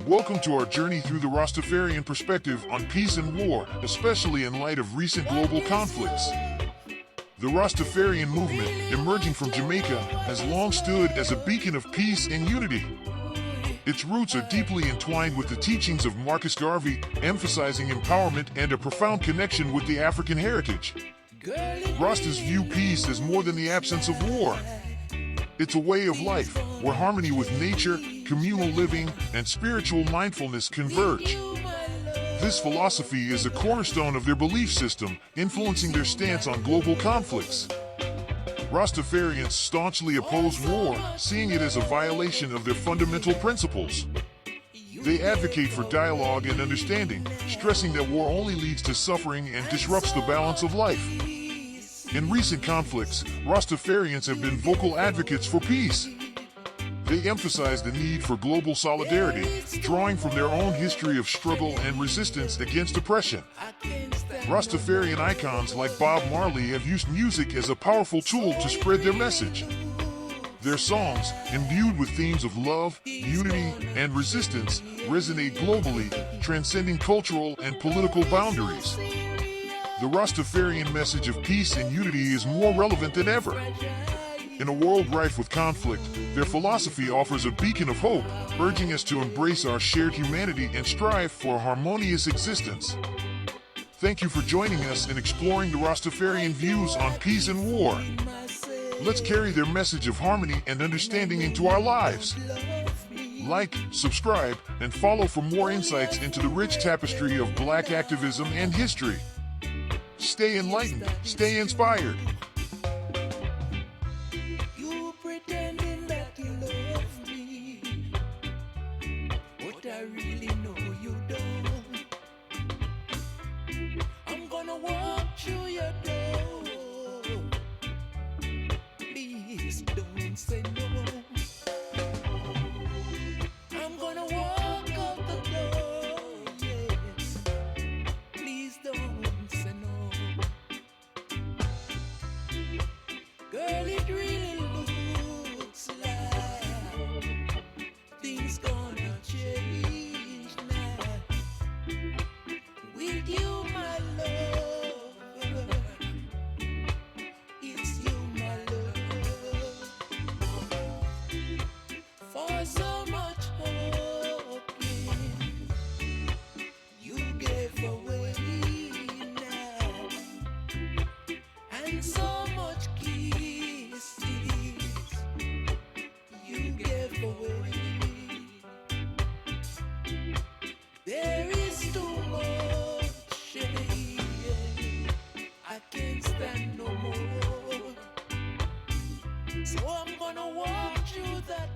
Welcome to our journey through the Rastafarian perspective on peace and war, especially in light of recent global conflicts. The Rastafarian movement, emerging from Jamaica, has long stood as a beacon of peace and unity. Its roots are deeply entwined with the teachings of Marcus Garvey, emphasizing empowerment and a profound connection with the African heritage. Rastas view peace as more than the absence of war. It's a way of life, where harmony with nature, communal living, and spiritual mindfulness converge. This philosophy is a cornerstone of their belief system, influencing their stance on global conflicts. Rastafarians staunchly oppose war, seeing it as a violation of their fundamental principles. They advocate for dialogue and understanding, stressing that war only leads to suffering and disrupts the balance of life. In recent conflicts, Rastafarians have been vocal advocates for peace. They emphasize the need for global solidarity, drawing from their own history of struggle and resistance against oppression. Rastafarian icons like Bob Marley have used music as a powerful tool to spread their message. Their songs, imbued with themes of love, unity, and resistance, resonate globally, transcending cultural and political boundaries. The Rastafarian message of peace and unity is more relevant than ever. In a world rife with conflict, their philosophy offers a beacon of hope, urging us to embrace our shared humanity and strive for a harmonious existence. Thank you for joining us in exploring the Rastafarian views on peace and war. Let's carry their message of harmony and understanding into our lives. Like, subscribe, and follow for more insights into the rich tapestry of Black activism and history. Stay enlightened, stay inspired. You pretending that you love me, but I really know you don't. I'm gonna walk through your door. Please don't say no. I'm gonna walk out the door, yes. Please don't say no. Girl, it really looks like things gonna change now. With you, my love, it's you, my love. For so much hoping, you gave away now, and so much kisses you gave away. There is too much shame, I can't stand no more. So I'm gonna walk through that